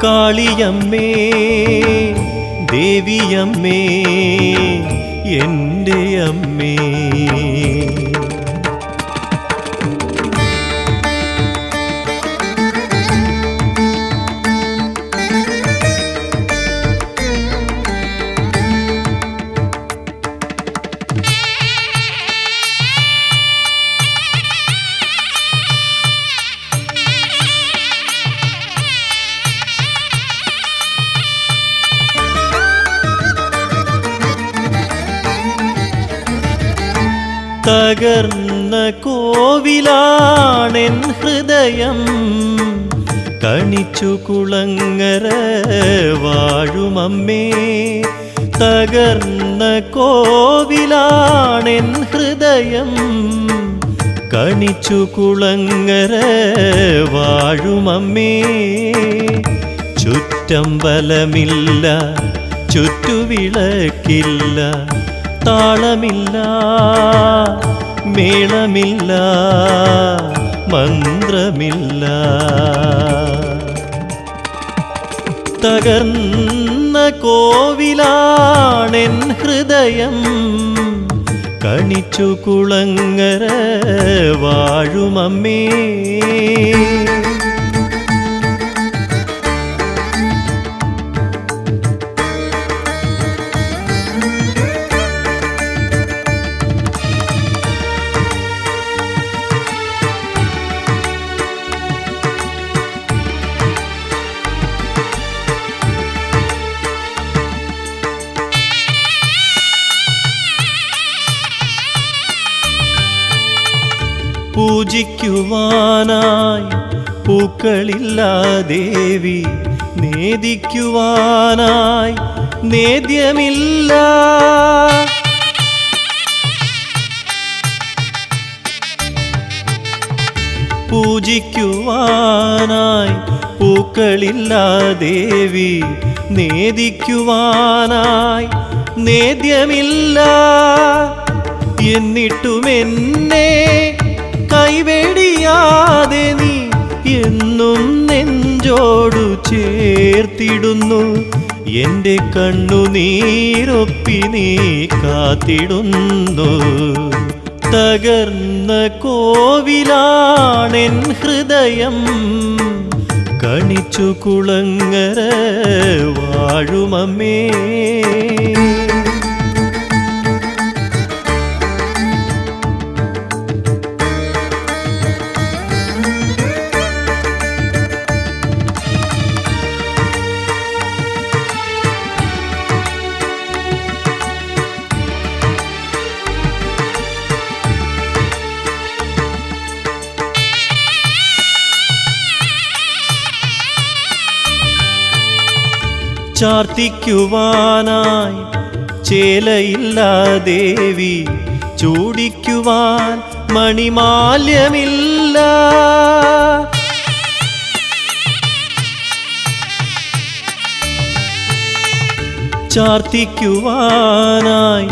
കാളിയമ്മേ ദേവിയമ്മേ എൻ്റെ അമ്മേ. തകർന്ന കോവിലാണെൻ ഹൃദയം, കണിച്ചു കുളങ്ങര വാഴുമമ്മേ. തകർന്ന കോവിലാണെൻ ഹൃദയം, കണിച്ചു കുളങ്ങര വാഴുമമ്മേ. ചുറ്റമ്പലമില്ല, ചുറ്റുവിളക്കില്ല, താളമില്ല, മേളമില്ല, മന്ത്രമില്ല. തകർന്ന കോവിലാണെൻ ഹൃദയം, കണിച്ചു കുളങ്ങര വാഴുമമ്മേ. പൂജിക്കുവാനായി പൂക്കളില്ല ദേവി, നേദിക്കുവാനായി നേദ്യമില്ല. പൂജിക്കുവാനായി പൂക്കളില്ല ദേവി, നേദിക്കുവാനായി നേദ്യമില്ല. എന്നിട്ടുമെന്നെ കൈവെടിയാതെ നീ എന്നും നെഞ്ചോടു ചേർത്തിടുന്നു. എൻ്റെ കണ്ണുനീരൊപ്പി നീ കാത്തിടുന്നു. തകർന്ന കോവിലാണെൻ ഹൃദയം, കണിച്ചു കുളങ്ങര വാഴുമമ്മേ. ചാർത്തിക്കുവാനായി ചേലയില്ല ദേവി, ചൂടിക്കുവാൻ മണിമാല്യമില്ല. ചാർത്തിക്കുവാനായി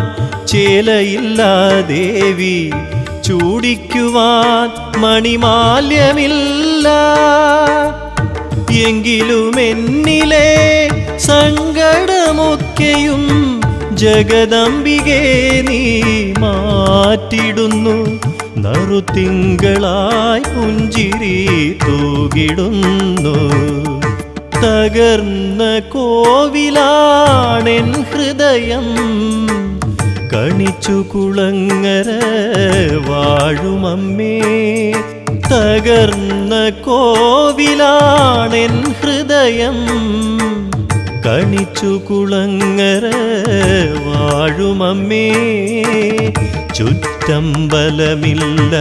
ചേലയില്ല ദേവി, ചൂടിക്കുവാൻ മണിമാല്യമില്ല. എങ്കിലും എന്നിലെ സങ്കടമൊക്കെയും ജഗദംബികേ നീ മാറ്റിടുന്നു. നറുതിങ്കളായി പുഞ്ചിരി തൂകിടുന്നു. തകർന്ന കോവിലാണെൻ ഹൃദയം, കണിച്ചു കുളങ്ങര വാഴുമമ്മേ. തകർന്ന കോവിലാണെൻ ഹൃദയം, കണിച്ചു കുളങ്ങര വാഴുമമ്മേ. ചുറ്റമ്പലമില്ല,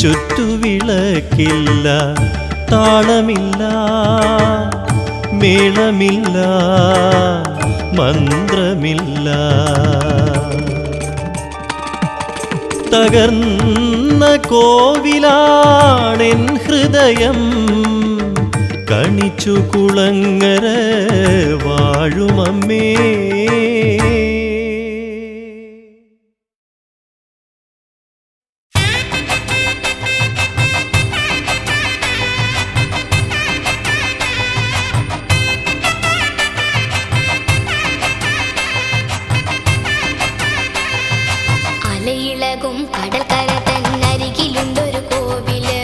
ചുറ്റുവിളക്കില്ല, താളമില്ല, മേളമില്ല, മന്ത്രമില്ല. തകർന്ന കോവിലാണെൻ ഹൃദയം, കണിച്ചു കുളങ്ങര വാഴുമമ്മേ. കടൽക്കര തന്നരികിലുണ്ടൊരു കോവില്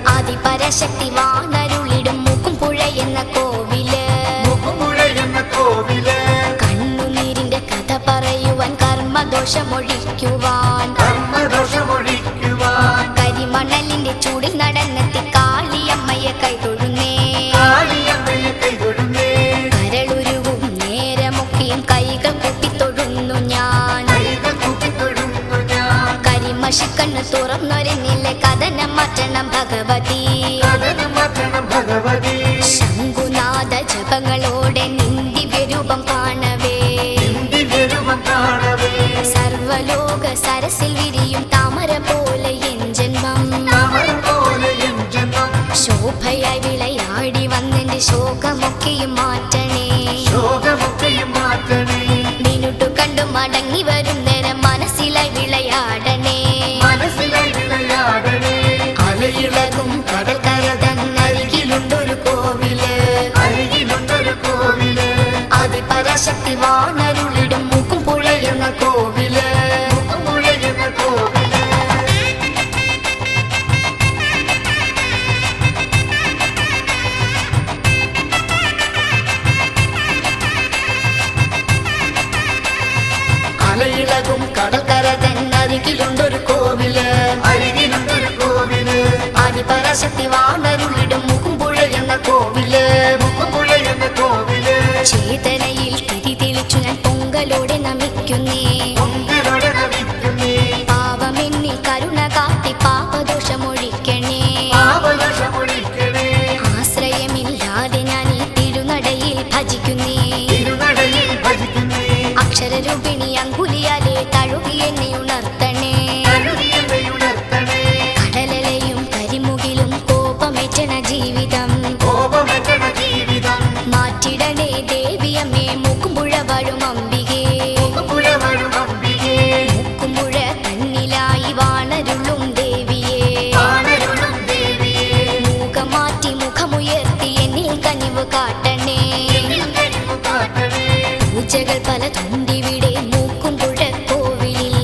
ആദിപരാശക്തി വാണരുളിടും മൂക്കുംപുഴ എന്ന കോവില് കണ്ണുനീരിന്റെ കഥ പറയുവാൻ കർമ്മദോഷമൊഴിക്കുവാൻ കരിമണലിന്റെ ചൂടിൽ നടന്നെത്തി കാളിയമ്മയെ കൈതൊഴുന്നേ കരളുരുവും നേരമൊക്കെയും കൈകൾ കൂപ്പിത്തൊഴുന്നു ഞാൻ കരിമഷിക്കണ്ണ് തുറന്നൊരെന്നിലെ കഥനം മാറ്റണം ഭഗവതി ശംഖുനാഥ ജപങ്ങളോടെ നിന്ദിവ്യരൂപം കാണവേ സർവലോക സരസിൽ വിരിയും താമര പോലെ എൻ ജന്മം ശോഭയായി വിളയാടി വന്നെന്റെ ശോകമൊക്കെയും മാറ്റണേ മിനുട്ടു കണ്ടു മടങ്ങി വരും നേരം മനസ്സിലായി വിളയാടണേ അലയിളകും കടൽക്കര തന്നരികിലുണ്ടൊരു കോവില് ആദിപരാശക്തി വാണരുളിടും മൂക്കുംപുഴ എന്ന കോവില് അലയിളകും കടൽക്കര തന്നരികിലുണ്ടൊരു കോവില് ആദിപരാശക്തി വാണരുളിടും മൂക്കുംപുഴ എന്ന കോവില് ചേതനയിൽ തിരി തെളിച്ചു ഞാൻ പൊങ്കലോടെ നമിക്കുന്നേ പാവമെന്നിൽ കരുണ കാട്ടി പാപദോഷമൊഴിക്കണേ ആശ്രയമില്ലാതെ ഞാൻ ഈ തിരുനടയിൽ ഭജിക്കുന്നേ അക്ഷരരൂപിണി അങ്കുലിയാലെ തഴുകി എന്നെ ഉണർത്തണേ കടലലയും കരിമുകിലും കോപമേറ്റണ ജീവിതം മാറ്റിടണേ ദേവിയമ്മേ മൂക്കുംപുഴ വാഴും അംബികേ മൂക്കുംപുഴ തന്നിലായി വാണരുളും ദേവിയേ മൂകമാറ്റി മുഖമുയർത്തി എന്നിൽ കനിവ് കാട്ടണേ പൂജകൾ പലതുണ്ടിവിടെ മൂക്കുംപുഴ കോവിലിൽ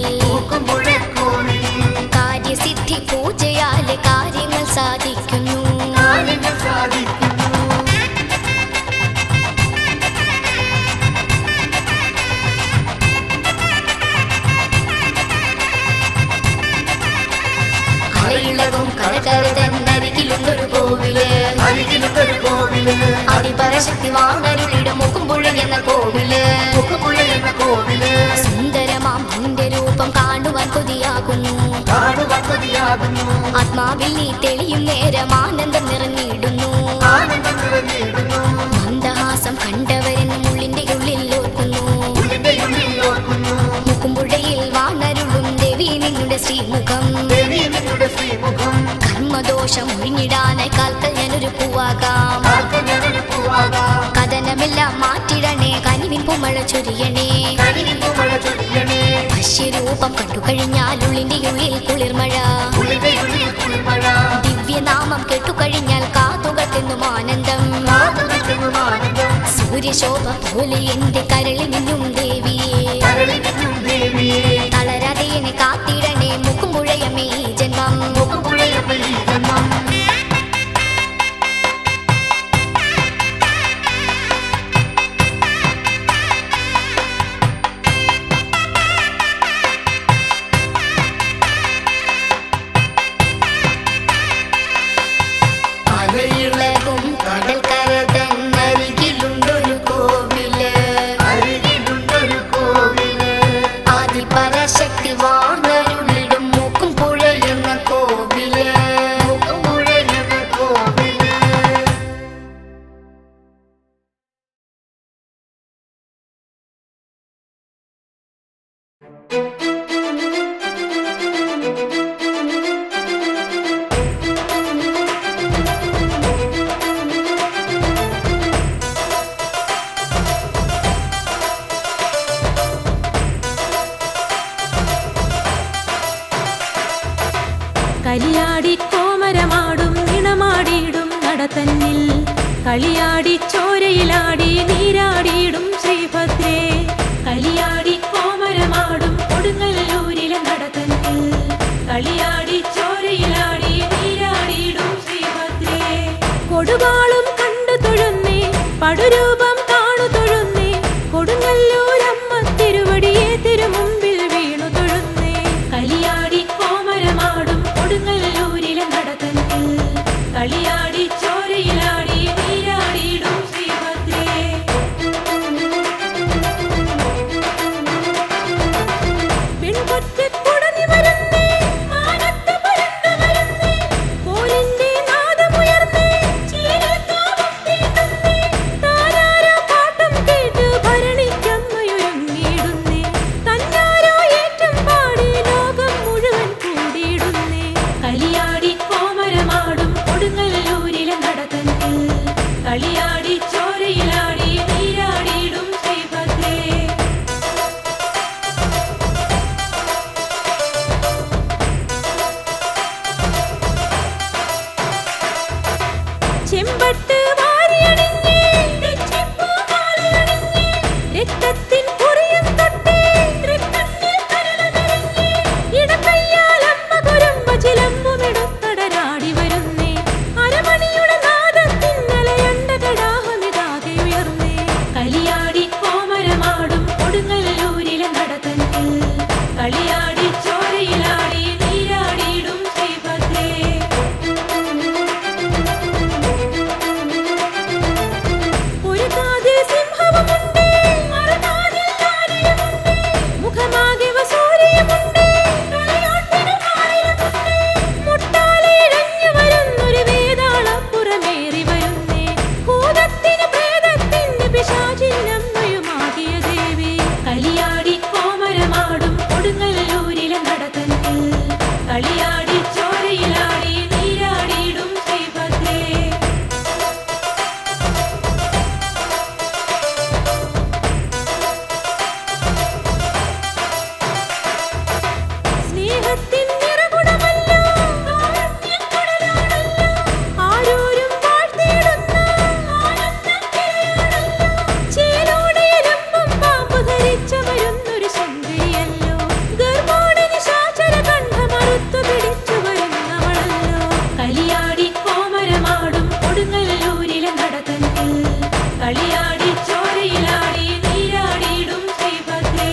കാര്യസിദ്ധി പൂജയാലെ കാര്യങ്ങൾ സാധിക്കുന്നു അലയിളകും കടൽക്കര തന്നരികിലുണ്ടൊരു കോവില് ആദിപരാശക്തി വാണരുളിടും മൂക്കുംപുഴ എന്ന കോവില് സുന്ദരമാം നിന്റെ രൂപം കാണുവാൻ കൊതിയാകുന്നു ആത്മാവിൽ നീ തെളിയും നേരം ആനന്ദം നിറഞ്ഞിടുന്നു മന്ദഹാസം കണ്ടവരെന്നും ഉള്ളിന്റെ ഉള്ളിൽ ഓർക്കുന്നു മൂക്കുംപുഴയിൽ വാണരുളും ദേവി നിന്നുടെ ശ്രീമുഖം കർമ്മദോഷം ഒഴിഞ്ഞിടാനായി കാൽക്കൽ ഞാനൊരു പൂവാകാം കഥനമെല്ലാം മാറ്റിടണേ കനിവിൻ പൂമഴ ചൊരിയണേ വശ്യരൂപം കണ്ടുകഴിഞ്ഞാൽ ഉള്ളിന്റെ ഉള്ളിൽ കുളിർമഴ ദിവ്യനാമം കേട്ടുകഴിഞ്ഞാൽ കാതുകൾക്കെന്നും ആനന്ദം സൂര്യശോഭ പോലെ എന്റെ കരളിൽ നിന്നും ദേവിയെ തളരാതെ എന്നെ കാത്തിടണേ മൂക്കുംപുഴയമ്മേ ഈ ജന്മം അലയിളകും കടൽക്കര തന്നരികിലുണ്ടൊരു കോവില് ആദിപരാശക്തി വാണരുളിടും മൂക്കുംപുഴ എന്ന കോവില് കലിയാടി കോമരമാടും നിണമാടിയിടും നടത്തന്നിൽ കളിയാടി ചോരയിലാടി നീരാടിയിടും ശ്രീഭദ്രേ കലിയാടി കോമരമാടും കോമരമാടും കൊടുങ്ങല്ലൂരിലെ നടത്തന്നിൽ കളിയാടി ചോരയിലാടി നീരാടിയിടും ശ്രീഭദ്രേ. കൊടുവാളും കണ്ടു തൊഴുന്നേ പടുരൂപം കാണു തൊഴുന്നേ കൊടുങ്ങല്ലൂരമ്മ തിരുവടിയെ തിരുമുമ്പിൽ വീണു തൊഴുന്നേ. കളിയാടി കോമരമാടും കൊടുങ്ങല്ലൂരിലെ നടത്തന്നിൽ കളിയാടി ചോരയിലാടി നീരാടിയിടും ശ്രീഭദ്രേ. പെൺകൊറ്റക്കുടനി വരുന്നേ മാനത്ത് പരന്നു വരുന്നേ കോലിന്റെ നാദമുയർന്നേ ചീരൽക്കാവും തീണ്ടുന്നേ താരാരോ പാട്ടും കേട്ട് ഭരണിക്കമ്മയൊരുങ്ങിയിടുന്നേ തന്നാരോ ഏറ്റം പാടി ലോകം മുഴുവൻ കൂടിയിടുന്നേ. കളിയാടി കോമരമാടും കൊടുങ്ങല്ലൂരിലെ നടത്തന്നിൽ കളിയാടി ചോരയിലാടി നീരാടിയിടും ശ്രീഭദ്രേ. ചെമ്പട്ട് വാരിയണിഞ്ഞേ തെച്ചിപ്പൂ മാലയണിഞ്ഞേ രക്തത്തിൻ കുറിയും തൊട്ടേ തൃക്കണ്ണിൽ കരളമറിഞ്ഞേ ഇടക്കയ്യാൽ അമ്മ കുരുമ്പ ചിലമ്പുമെടുത്തടരാടി വരുന്നേ അരമണിയുടെ നാദത്തിൻ നിലയണ്ട കടാഹമിതാകെ ഉയർന്നേ. കളിയാടി കോമരമാടും കൊടുങ്ങല്ലൂരിലെ നടത്തന്നിൽ കളിയാടി ചോരയിലാടി നീരാടിയിടും ശ്രീഭദ്രേ. ഒരു കാതിൽ സിംഹവുമുണ്ട് മറുകാതിൽ ആനയുമുണ്ട് മുഖമാകെ വസൂരിയുമുണ്ട് കളിയോട്ടിന് ആയിരമുണ്ട് മുട്ടാലെ ഇഴഞ്ഞു വരുന്നൊരു വേതാളപ്പുറമേറി വരുന്നേ ഭൂതത്തിന് പ്രേതത്തിന് പിശാചിനമ്മയുമാകിയ ദേവി. കളിയാടി കോമരമാടും കൊടുങ്ങല്ലൂരിലെ നടത്തന്നിൽ കളിയാടി ചോരയിലാടി നീരാടിയിടും ശ്രീഭദ്രേ. സ്നേഹത്തിൻ നിറകുടമല്ലോ കാരുണ്യക്കടലാണല്ലോ ആരോരും വാഴ്ത്തിയിടുന്ന ആനന്ദക്കിരയാണല്ലോ ചേലോടെ എലുമ്പും പാമ്പ് ധരിച്ച വരുന്നൊരു സുന്ദരിയല്ലോ ഗർഭോടെ നിശാചര കണ്ഠമറുത്തു പിടിച്ചു വരുന്നവളല്ലോ. കളിയാടി കോമരമാടും കൊടുങ്ങല്ലൂരിലെ നടത്തന്നിൽ കളിയാടി ചോരയിലാടി നീരാടിയിടും ശ്രീഭദ്രേ.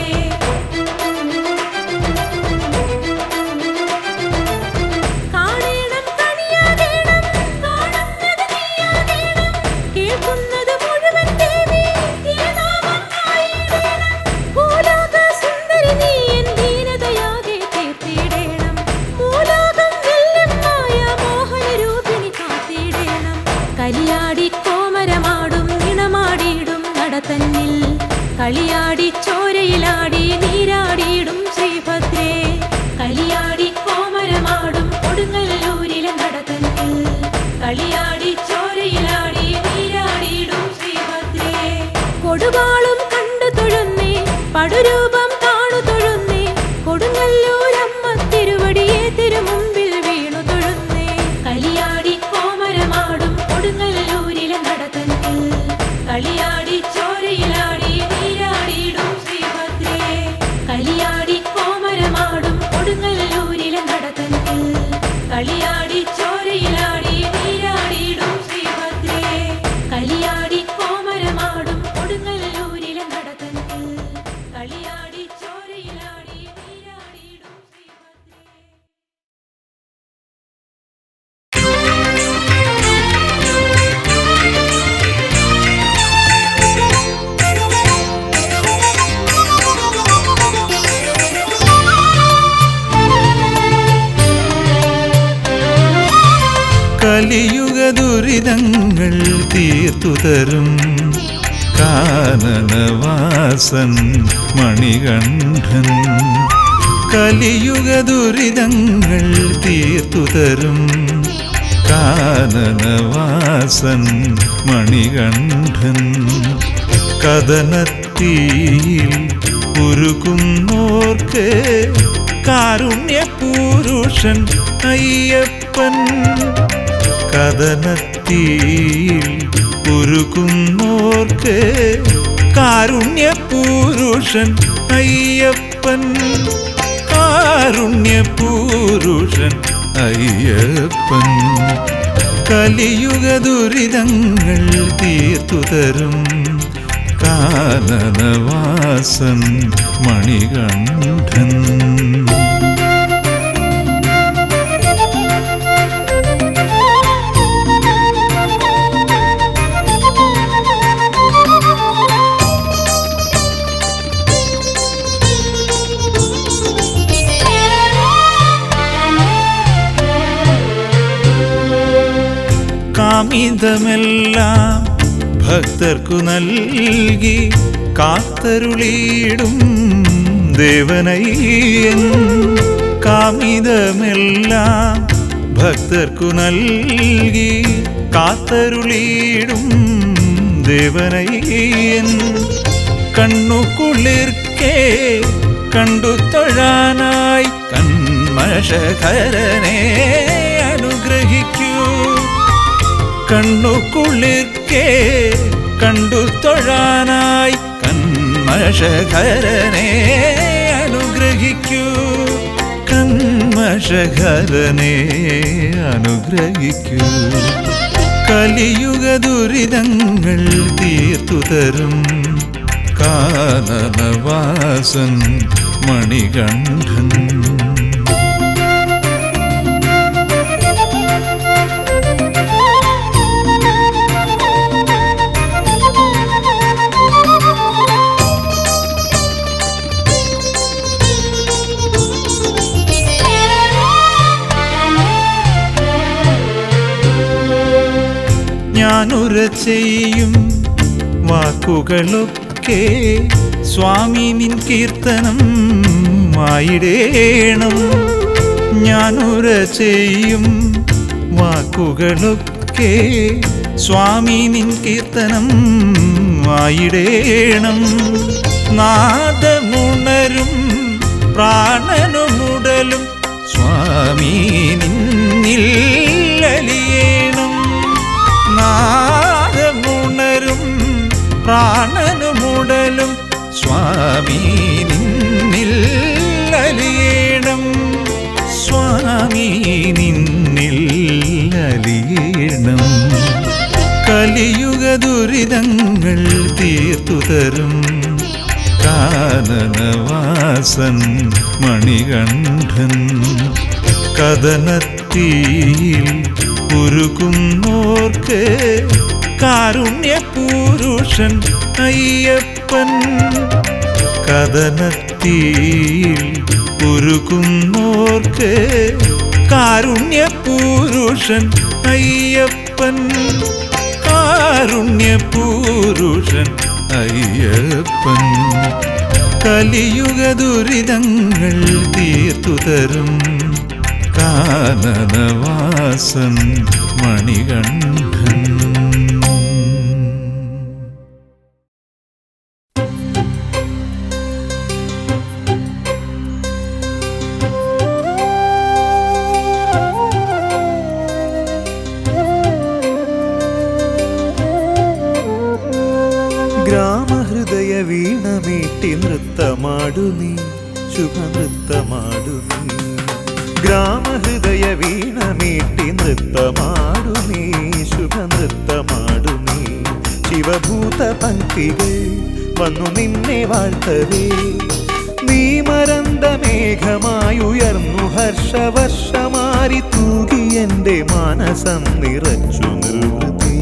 കാണേണം കണിയാകേണം കാണുന്നത് നീയാകേണം കേൾക്കുന്നത് മുഴുവൻ ദേവി തിരുനാമം ആയിടേണം ഭൂലോക സുന്ദരി നീ എൻ ദീനതയാകെ തീർത്തിടേണം ഭൂലോകം വെല്ലും മായ മോഹനരൂപിണി കാത്തിടേണം. കളിയാടി കോമരമാടും ഇണമാടിയിടും നടത്തന്നിൽ കളിയാടി ചോരയിലാടി നീരാടിയിടും ശ്രീഭദ്രേ. കളിയാടി കോമരമാടും കൊടുങ്ങല്ലൂരിലെ നടത്തന്നിൽ കളിയാടി ചോരയിലാടി നീരാടിയിടും ശ്രീഭദ്രേ. കൊടുവാളും കണ്ടു തൊഴുന്നേ പടുരൂപം കാണു തൊഴുന്നേ കൊടുങ്ങല്ലൂരമ്മ തിരുവടിയെ തിരുമുമ്പിൽ വീണു തൊഴുന്നേ. കളിയാടി കോമരമാടും കൊടുങ്ങല്ലൂരിലെ നടത്തന്നിൽ കളിയാടി ചോരയിലാടി നീരാടിയിടും ശ്രീഭദ്രേ. കളിയാടി കോമരമാടും കൊടുങ്ങല്ലൂരിലെ നടത്തന്നിൽ കളിയാടി ചോരയിലാടി നീരാടിയിടും ശ്രീഭദ്രേ. കളിയാടി കോമരമാടും കൊടുങ്ങല്ലൂരിലെ നടത്തന്നിൽ കളിയാടി ചോരയിലാടി നീരാടിയിടും ശ്രീഭദ്രേ. കലിയുഗ ദുരിതങ്ങൾ തീർത്തുതരും കാനനവാസൻ മണികണ്ഠൻ. കലിയുഗ ദുരിതങ്ങൾ തീർത്തുതരും കാനനവാസൻ മണികണ്ഠൻ. കഥനത്തീയിൽ ഉരുകുന്നോർക്ക് കാരുണ്യപുരുഷൻ അയ്യപ്പൻ. കഥനത്തീയിൽ ഉരുകുന്നോർക്ക് കാരുണ്യപുരുഷൻ അയ്യപ്പൻ. അയ്യപ്പൻ കാരുണ്യപൂരുഷൻ അയ്യപ്പൻ കലിയുഗ ദുരിതങ്ങൾ തീർത്തുതരും കാനനവാസൻ മണികണ്ഠൻ. കാമിതമെല്ലാം ഭക്തർക്കു നൽകി കാത്തരുളിയിടും ദേവനയ്യൻ. കാമിതമെല്ലാം ഭക്തർക്കു നൽകി കാത്തരുളിയിടും ദേവനയ്യൻ. കണ്ണുകുളിർക്കേ കണ്ടു തൊഴാനായി കന്മഷകരനെ അനുഗ്രഹിക്കൂ. കണ്ണുകുളിർക്കേ കണ്ടു തൊഴാനായി കന്മഷകരനെ അനുഗ്രഹിക്കൂ. കന്മഷകരനെ അനുഗ്രഹിക്കൂ. കലിയുഗ ദുരിതങ്ങൾ തീർത്തുതരും കാനനവാസൻ മണികണ്ഠൻ. ഞാനുര ചെയ്യും വാക്കുകളൊക്കെ സ്വാമി നിൻ കീർത്തനം ആയിടേണം. ഞാനുര ചെയ്യും വാക്കുകളൊക്കെ സ്വാമി നിൻ കീർത്തനം ആയിടേണം. നാദമുണരും പ്രാണനുമുടലും സ്വാമി നിന്നിൽ അലിയേണം. നാദമുണരും പ്രാണനുമുടലും സ്വാമി നിന്നിൽ അലിയേണം. സ്വാമി നിന്നിൽ അലിയേണം. കലിയുഗ ദുരിതങ്ങൾ തീർത്തുതരും കാനനവാസൻ മണികണ്ഠൻ. കഥനത്തീയിൽ ഉരുകുന്നോർക്ക് കാരുണ്യപൂരുഷൻ അയ്യപ്പൻ. കഥനത്തീയിൽ ഉരുകുന്നോർക്ക് കാരുണ്യപൂരുഷൻ അയ്യപ്പൻ. കാരുണ്യപൂരുഷൻ അയ്യപ്പൻ. കലിയുഗ ദുരിതങ്ങൾ തീർത്തുതരും കാനനവാസൻ മണികണ്ഠൻ. ഗ്രാമഹൃദയ വീണമീട്ടി നൃത്തമാടു നീ, ശുഭനൃത്തമാടു നീ. ഗ്രാമഹൃദയ വീണമീട്ടി നൃത്തമാടു നീ, ശുഭനൃത്തമാടു നീ. ശിവഭൂത പങ്ക്തികൾ വന്നു നിന്നെ വാഴ്ത്തവേ. നീ മരന്ത മേഘമായുയർന്നു ഹർഷവർഷമാരി തൂകി എൻ്റെ മാനസം നിറച്ചു നിർവൃതി.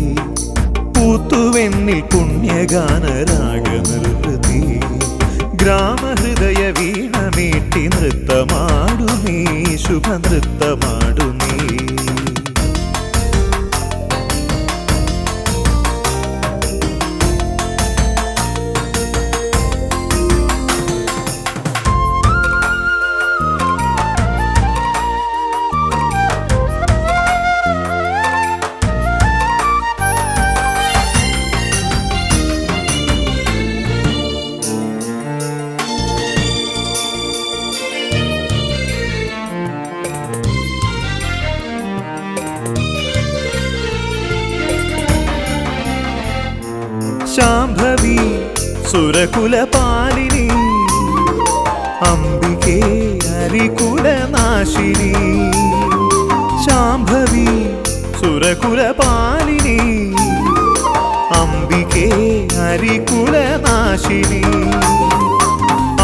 പൂത്തുവെന്നിൽ പുണ്യഗാനരാഗ നിർവൃതി. ഗ്രാമഹൃദയ വീണമീട്ടി നൃത്തമാടു നീ, ശുഭനൃത്തമാടു നീ. ശാംഭവി സുരകുലപാലിനി അംബികേ ഹരികുലനാശിനി ശാംഭവി സുരകുലപാലിനി അംബികേ ഹരികുലനാശിനി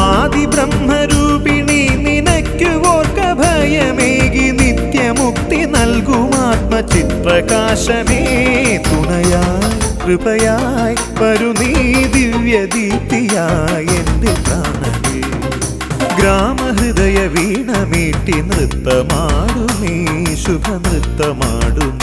ആദിബ്രഹ്മരൂപിണി നിനക്കു ഓർക്ക ഭയമേകി നിത്യമുക്തി നൽകുമാത്മചിത്രകാശമേ തുണയായി കൃപയായി വരു നീ ദിവ്യദീപ്തിയായി എൻ്റെ പ്രാണനേ ഗ്രാമഹൃദയ വീണമീട്ടി നൃത്തമാടു നീ ശുഭനൃത്തമാടു നീ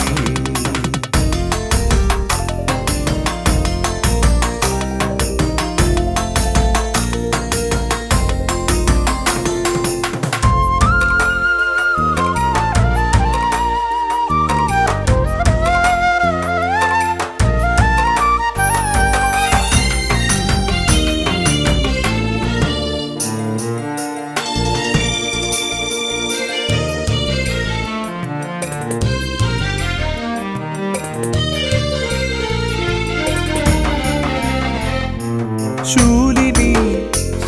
ശൂലിനി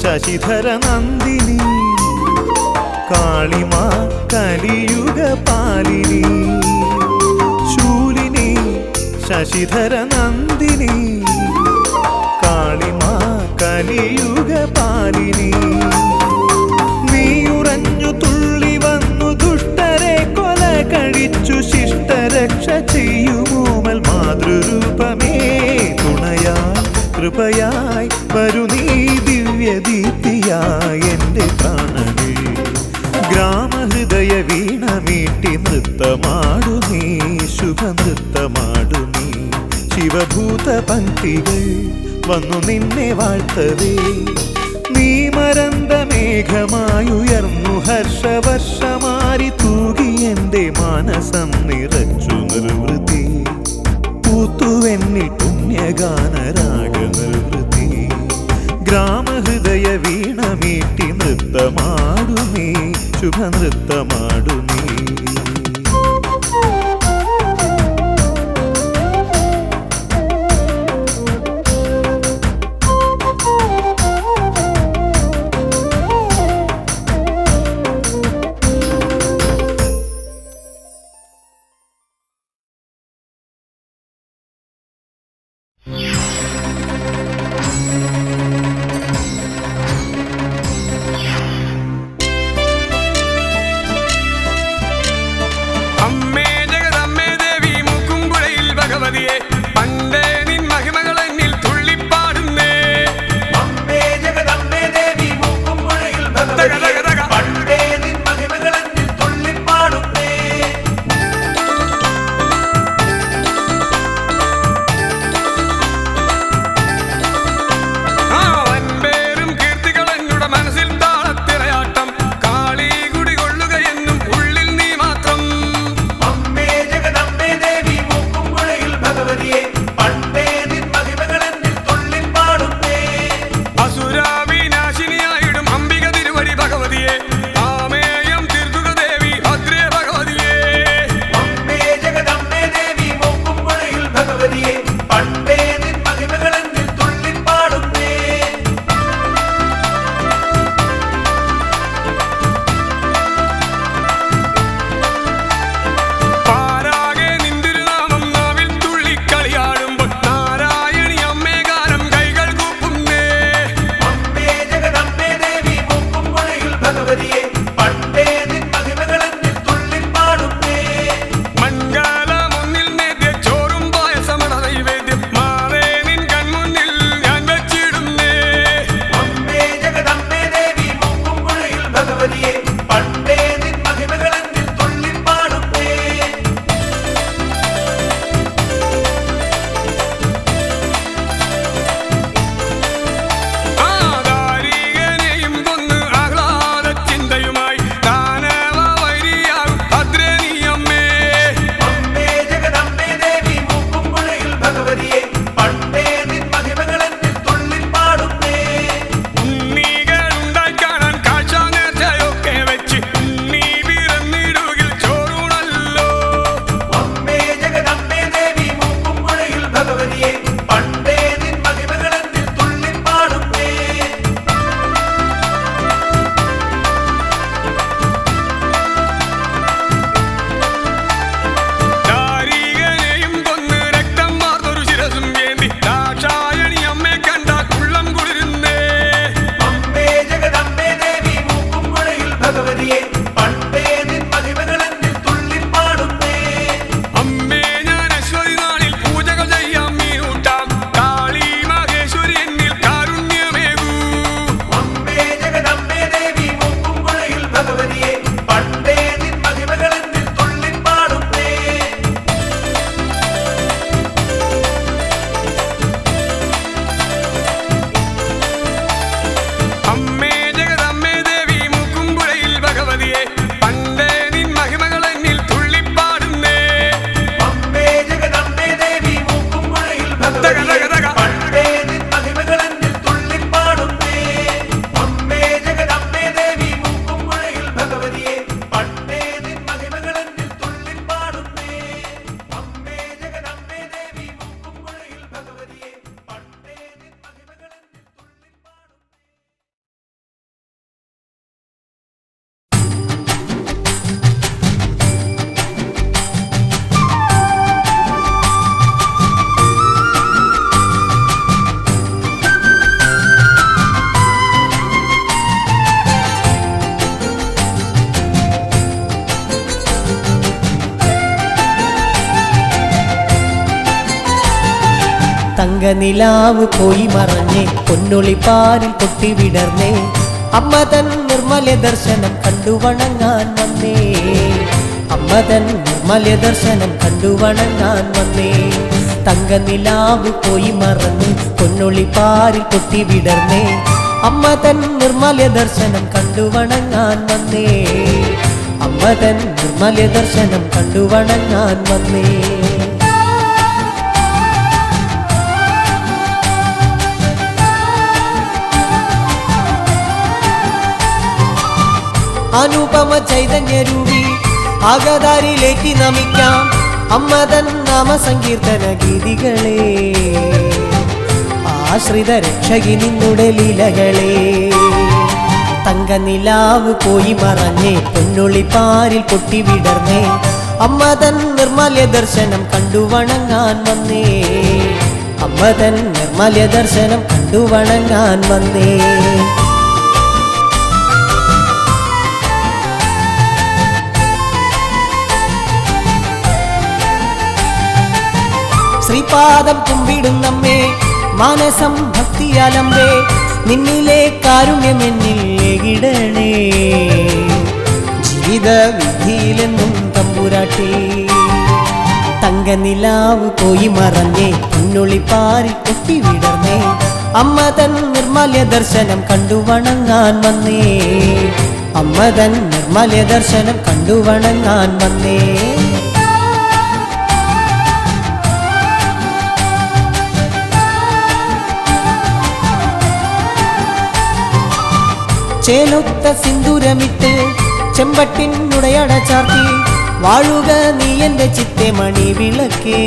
ശശിധര നന്ദിനി കാളിമാ കലിയുഗ പാലിനി ശൂലിനി ശശിധര നന്ദിനി കാളിമാ കലിയുഗ പാലിനി നീയുറഞ്ഞു തുള്ളി വന്നു ദുഷ്ടരെ കൊല കഴിച്ചു ശിഷ്ടരക്ഷ ചെയ്യുമോമൽ മാതൃരൂപമേ തുണയായി കൃപയായി വരു നീ ദിവ്യദീപ്തിയായി എൻ്റെ പ്രാണനേ ഗ്രാമഹൃദയ വീണമീട്ടി നൃത്തമാടു നീ ശുഭനൃത്തമാടു നീ ശിവഭൂത പങ്ക്തികൾ വന്നു നിന്നെ വാഴ്ത്തവേ നീ മരന്ത മേഘമായുയർന്നു ഹർഷവർഷമാരി തൂകി എൻ്റെ മാനസം നിറച്ചു നിർവൃത്തി പൂത്തുവെന്നിൽ പുണ്യഗാനരാഗ നിർവൃത്തി ഗ്രാമഹൃദയ വീണമീട്ടി നൃത്തമാടു നീ ശുഭനൃത്തമാടു നീ ഭഗവതിയെ പണ്ടേ നിൻ മഹിമകൾ എന്നിൽ തുള്ളിപ്പാടുന്നേ. അമ്മേ ഞാൻ അശ്വതി നാളിൽ പൂജകൾ ചെയ്യാം മീനൂട്ടാം കാളി മഹേശ്വരി എന്നിൽ കാരുണ്യമേകൂ. അമ്മേ ജഗദമ്മേ ദേവി മൂക്കുംകുഴയിൽ ഭഗവതിയെ പണ്ടേ നിൻ മഹിമകൾ എന്നിൽ തുള്ളിപ്പാടുന്നേ. അമ്മേ ജഗദമ്മേ ദേവി മൂക്കുംപുഴയിൽ ഭഗവതിയെ പണ്ടേ നിൻ മഹിമകൾ എന്നിൽ തുള്ളിപ്പാടുന്നേ. അമ്മേ ജഗദമ്മേ ദേവി മൂക്കുംകുഴയിൽ ഭഗവതിയെ പണ്ടേ നിൻ മഹിമകൾ എന്നിൽ തുള്ളിപ്പാടുന്നേ. അമ്മേ ജഗദമ്മേ ദേവി മൂക്കുംകുഴയിൽ ഭഗവതിയെ പണ്ടേ നിൻ മഹിമകൾ എന്നിൽ തുള്ളിപ്പാടുന്നേ. അമ്മേ ജഗദമ്മേ ദേവി മൂക്കുംകുഴയിൽ ഭഗവതിയെ പണ്ടേ നിൻ മഹിമകൾ എന്നിൽ തുള്ളിപ്പാടുന്നേ. തങ്കനിലാവ് പോയി മറഞ്ഞേ പൊന്നൊളിപ്പാലിൽ പൊട്ടി വിടർന്നേ അമ്മ തൻ നിർമ്മല ദർശനം കണ്ടു വണങ്ങാൻ വന്നേ. അമ്മ തൻ നിർമ്മല ദർശനം കണ്ടു വണങ്ങാൻ വന്നേ. തങ്കനിലാവ് പോയി മറഞ്ഞേ പൊന്നൊളിപ്പാലിൽ പൊട്ടി വിടർന്നേ അമ്മ തൻ നിർമ്മല ദർശനം കണ്ടു വണങ്ങാൻ വന്നേ. അമ്മ തൻ നിർമ്മല ദർശനം കണ്ടു വണങ്ങാൻ വന്നേ. അനുപമ ചൈതന്യരൂപി ആഗതാരിലേക്ക് നമിക്കാം അമ്മതൻ നാമസങ്കീർത്തന ഗീതികളെ ആശ്രിത രക്ഷകി നിന്നുടെ ലീലകളെ. തങ്കനിലാവ് പോയി മറഞ്ഞേ പൊന്നൊളിപ്പാരിൽ പൊട്ടി വിടർന്നേ അമ്മതൻ നിർമ്മല ദർശനം കണ്ടു വണങ്ങാൻ വന്നേ. അമ്മതൻ നിർമ്മല ദർശനം കണ്ടു വണങ്ങാൻ വന്നേ. ശ്രീപാദം കുമ്പിടുന്നമ്മേ മാനസം ഭക്തിയാലമ്പേ നിന്നിലെ കാരുണ്യമെന്നിൽ ഏകിടണേ. ജീവിത വിധിയിലെന്നും തമ്പുരാട്ടി തങ്കനിലാവ് പോയി മറഞ്ഞേ പൊന്നൊളിപ്പാരിൽ പൊട്ടി വിടർന്നേ അമ്മ തൻ നിർമ്മല ദർശനം കണ്ടു വണങ്ങാൻ വന്നേ. അമ്മ തൻ നിർമ്മല ദർശനം കണ്ടു വണങ്ങാൻ വന്നേ. ചേലൊത്ത സിന്ദൂരമിട്ട് ചെമ്പട്ടിനുടയട ചാർത്തി വാഴുക നീ എൻ്റെ ചിത്തെ മണി വിളക്കേ.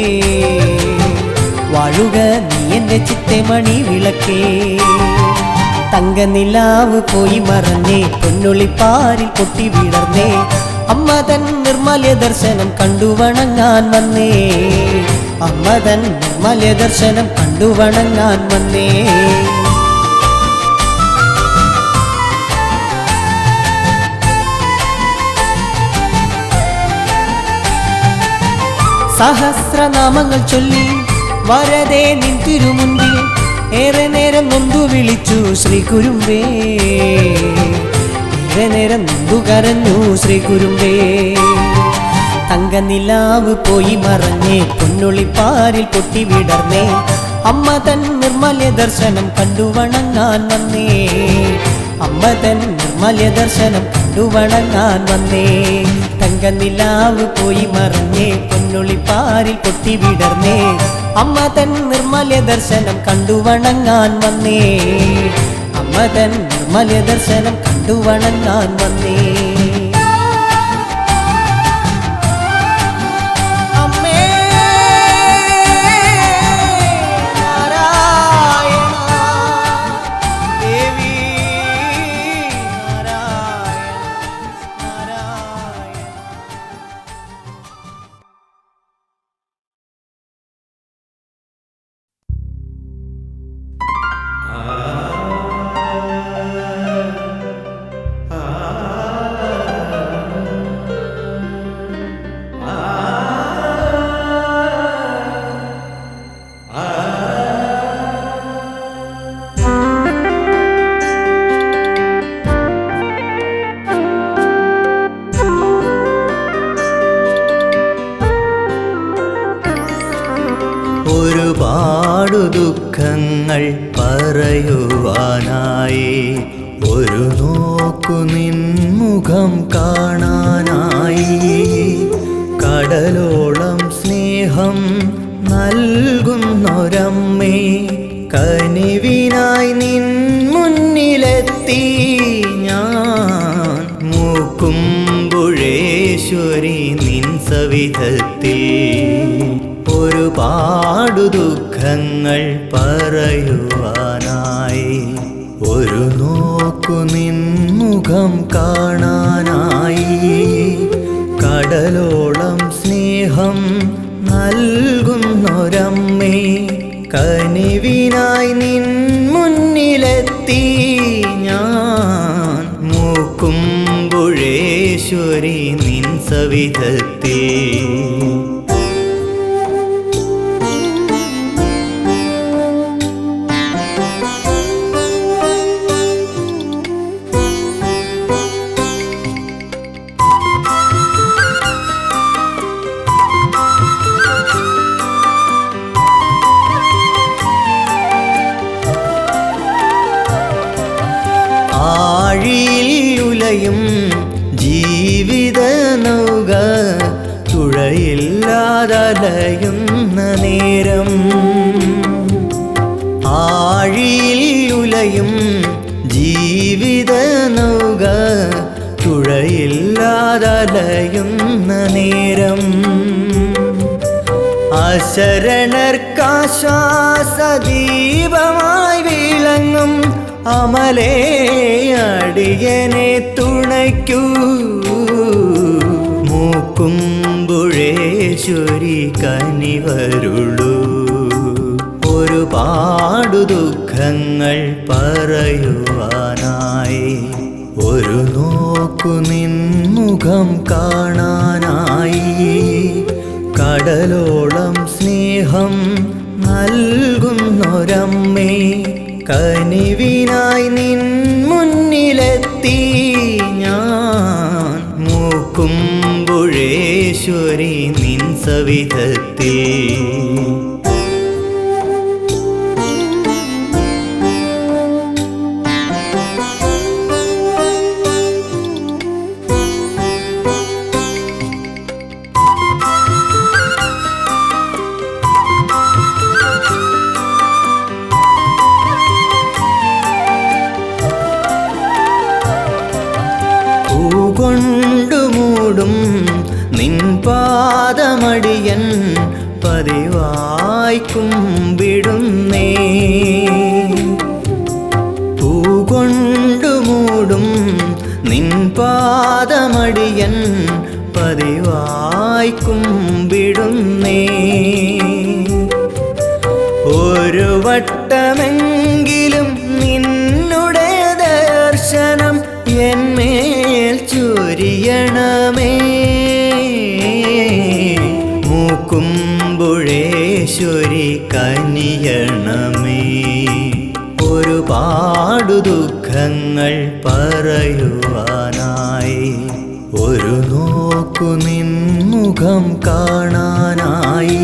വാഴുക നീ എൻ്റെ ചിത്തെ മണി വിളക്കേ. തങ്കനിലാവ് പോയി മറഞ്ഞേ പൊന്നൊളിപ്പാരിൽ പൊട്ടി വിടർന്നേ അമ്മ തൻ നിർമ്മല ദർശനം കണ്ടു വണങ്ങാൻ വന്നേ. അമ്മ തൻ നിർമ്മല ദർശനം കണ്ടു വണങ്ങാൻ വന്നേ. സഹസ്രനാമങ്ങൾ ചൊല്ലി വരദേ നിൻ തിരുമുൻപിൽ ഏറെ നേരം നൊന്തു വിളിച്ചു ശ്രീ കുരുമ്പേ. ഏറെ നേരം നൊന്തു കരഞ്ഞു ശ്രീ കുരുമ്പേ. തങ്കനിലാവ് പോയി മറഞ്ഞേ പൊന്നൊളിപ്പാരിൽ പൊട്ടി വിടർന്നേ അമ്മ തൻ നിർമ്മല ദർശനം കണ്ടു വണങ്ങാൻ വന്നേ. അമ്മ തൻ നിർമ്മല ദർശനം കണ്ടു വണങ്ങാൻ വന്നേ. തങ്കനിലാവ് പോയി മറഞ്ഞേ പൊന്നൊളിപ്പാരിൽ പൊട്ടി വിടർന്നേ അമ്മ തൻ നിർമ്മല ദർശനം കണ്ടു വണങ്ങാൻ വന്നേ. അമ്മ തൻ നിർമ്മല ദർശനം കണ്ടു വണങ്ങാൻ വന്നേ. ദുഃഖങ്ങൾ പറയുവാനായി ഒരു നോക്കു നിൻമുഖം കാണാനായി കടലോളം സ്നേഹം നൽകുന്നൊരമ്മേ കനിവിനായി നിൻ മുന്നിലെത്തി ഞാൻ മൂക്കുമ്പുഴേശ്വരി നിൻ സവിധത്തിൽ ഒരുപാടു ദുഃഖങ്ങൾ പറയുവാനായി ഒരു നോക്കു നിൻമുഖം കാണാനായി കടലോളം സ്നേഹം നൽകുന്നൊരമ്മേ കനിവിനായി നിൻ മുന്നിലെത്തി ഞാൻ മൂക്കുമ്പുഴേശ്വരി നിൻ സവിധത്തിൽ ആഴിയുലയും ജീവിത നൗക തുഴയില്ലാതലയുന്ന നേരം ആഴിയുലയും ജീവിത നൗക തുഴയില്ലാതലയുന്ന നേരം അശരണർക്കാശ്വാസദീപമായി വിളങ്ങും അമലേ അടിയനെ തുണയ്ക്കൂ മൂക്കുമ്പുഴേശ്വരി കനിവരുളൂ ഒരുപാടു ദുഃഖങ്ങൾ പറയുവാനായി ഒരു നോക്കു നിൻമുഖം കാണാനായി കടലോളം സ്നേഹം നൽകുന്നൊരമ്മേ കനിവിനായി നിൻ മുന്നിലെത്തി ഞാൻ മൂക്കുമ്പുഴേശ്വരി നിൻ സവിധത്തിൽ കൊണ്ടുമൂടും നിൻ പാദമടിയൻ പതിവായി കുമ്പിടുന്നേ പൂകൊണ്ടുമൂടും നിൻ പാദമടിയൻ പതിവായി കുമ്പിടുന്നേ ഒരു വട്ടമെങ്കിലും നിന്നുടെ ദർശനം എന്മേൽ ചൊരിയണമേ മൂക്കുമ്പുഴേശ്വരി കനിയണമേ ഒരുപാടു ദുഃഖങ്ങൾ പറയുവാനായി ഒരു നോക്കു നിൻമുഖം കാണാനായി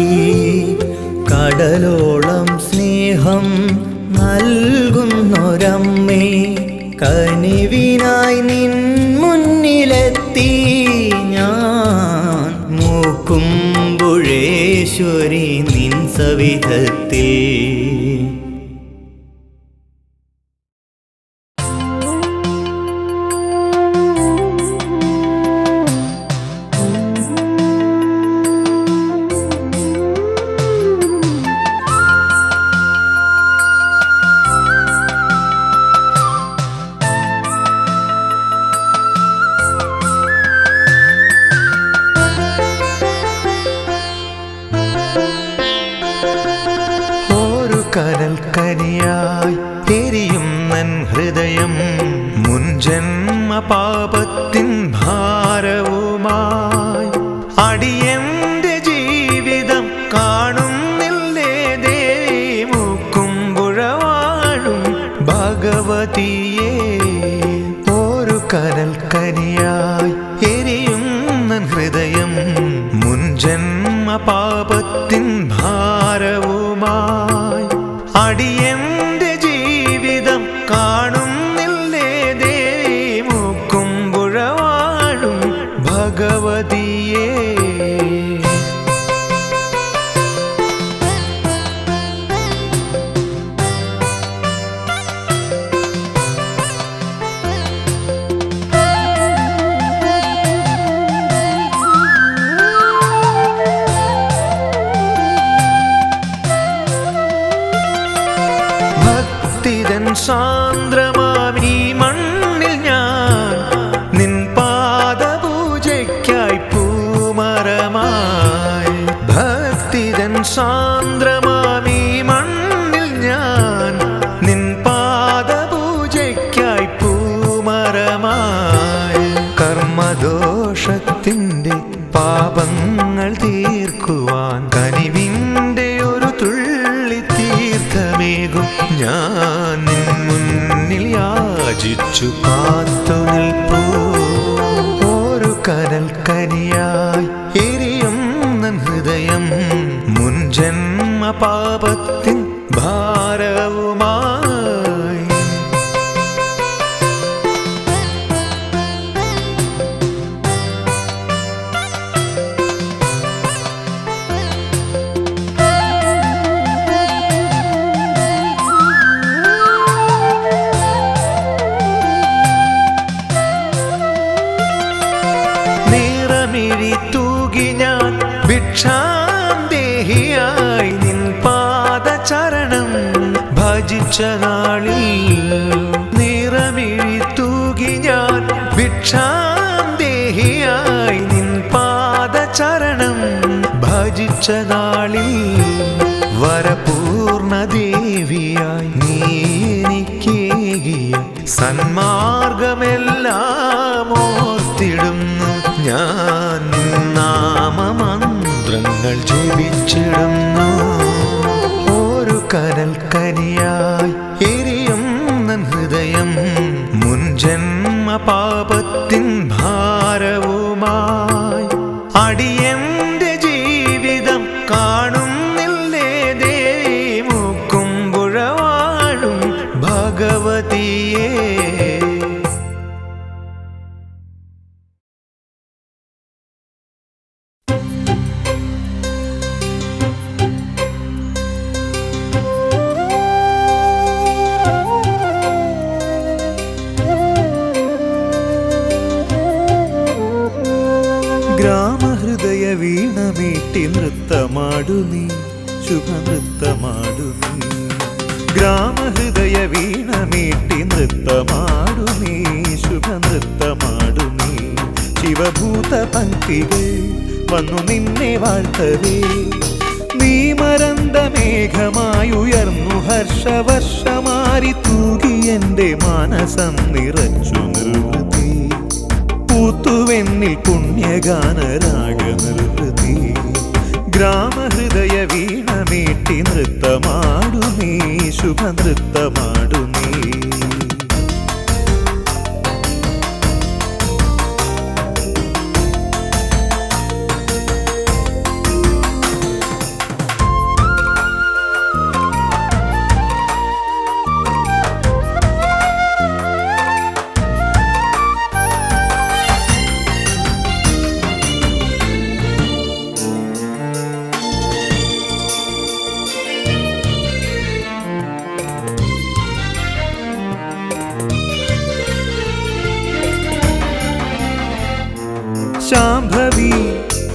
കടലോളം സ്നേഹം നൽകുന്നൊരമ്മേ കനിവിനായി നിൻ മുന്നിലെത്തി ഞാൻ മൂക്കുമ്പുഴേശ്വരി നിൻ സവിധത്തിൽ കനൽക്കനിയായി എരിയുന്നൻ ഹൃദയം മുൻജന്മ പാപത്തിൻ ഭാരവുമായി അടിയന്റെ ജീവിതം കാണുന്നില്ലേ ദേവി മൂക്കുമ്പുഴ വാഴും ഭഗവതിയേ ഒരു കനൽക്കനിയായി എരിയുന്നൻ ഹൃദയം മുൻജന്മ പാപത്തിൻ ഭാരവുമായി ഭഗവതിയേ. ഭക്തിതൻ സാന്ദ്രമാമീ മണ്ണിൽ ഞാൻ നിൻ പാദപൂജയ്ക്കായി പൂമരമായി. ഭക്തിതൻ സാന്ദ്രമാമീ മണ്ണിൽ ഞാൻ നിൻ പാദപൂജയ്ക്കായി പൂമരമായി. കർമ്മദോഷത്തിൻ്റെ പാപങ്ങൾ തീർക്കുവാൻ കനിവിൻ്റെ ഒരു തുള്ളി തീർത്ഥമേകും ഞാൻ നിൻ മുന്നിൽ യാചിച്ചു കാത്തു നിൽപ്പൂ. ഒരു കനൽ കനിയായി എരിയുന്ന ഹൃദയം മുൻജന്മ പാപത്തിൻ ഭാരവുമായി. തൂകി ഞാൻ ഭിക്ഷാന്തേഹിയായി നിൻ പാദചരണം ഭജിച്ച നാളിൽ. നിറമിഴി തൂകി ഞാൻ ഭിക്ഷാന്തേഹിയായി നിൻ പാദചരണം ഭജിച്ച നാളിൽ. വരപൂർണ ദേവിയായി നീ എനിക്കേകിയ സന്മാർഗമെല്ലാം ഓർത്തിടുന്നു ഞാൻ. നാമമന്ത്രങ്ങൾ ജപിച്ചിടുന്നു. ഒരു കനൽ കനിയായി എരിയുന്ന ഹൃദയം മുൻജന്മ പാപത്തിൻ ഭാരവുമായി. അടിയന്റെ ജീവിതം കാണുന്നില്ലേ ദേവി മുക്കുംപുഴ വാഴും ഭഗവതിയേ. ഗ്രാമഹൃദയ വീണമീട്ടി നൃത്തമാടു നീ, ശുഭനൃത്തമാടു നീ. ഗ്രാമഹൃദയ വീണമീട്ടി നൃത്തമാടു നീ, ശുഭനൃത്തമാടു നീ. ശിവഭൂത പങ്ക്തികൾ വന്നു നിന്നെ വാഴ്ത്തവേ. നീ മരന്ത മേഘമായുയർന്നു ഹർഷവർഷമാരി തൂകി എൻ്റെ മാനസം നിറച്ചു നിർവൃതി. പൂത്തുവെന്നിൽ പുണ്യഗാനരാഗ നിർവൃതി. ഗ്രാമഹൃദയ വീണമീട്ടി നൃത്തമാടു നീ, ശുഭനൃത്തമാടു നീ. ശാംഭവി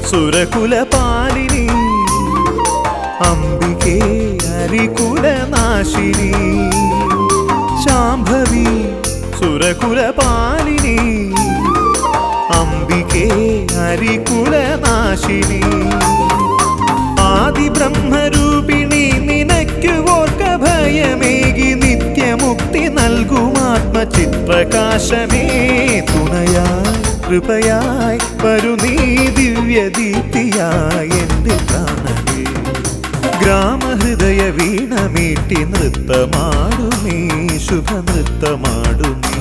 സുരകുലപാലിനി, അംബികേ ഹരികുലനാശിനി. ശാംഭവി സുരകുലപാലിനി, അംബികേ ഹരികുലനാശിനി. ആദിബ്രഹ്മരൂപിണി നിനക്കു ഓർക്ക ഭയമേകി നിത്യമുക്തി നൽകുമാത്മചിത്രകാശമേ. തുണയായി കൃപയായി വരു നീ ദിവ്യദീപ്തിയായി എൻ്റെ പ്രാണനേ. ഗ്രാമഹൃദയ വീണമീട്ടി നൃത്തമാടു നീ, ശുഭനൃത്തമാടു നീ.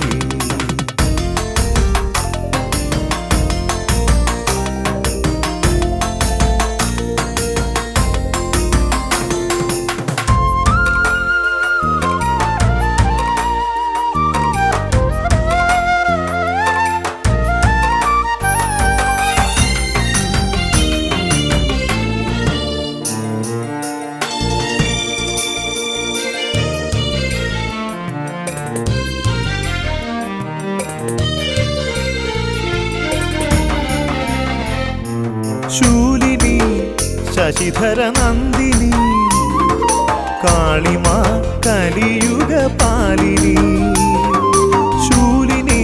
ശശിധര നന്ദിനി കാളിമാ കലിയുഗ പാലിനി ശൂലിനി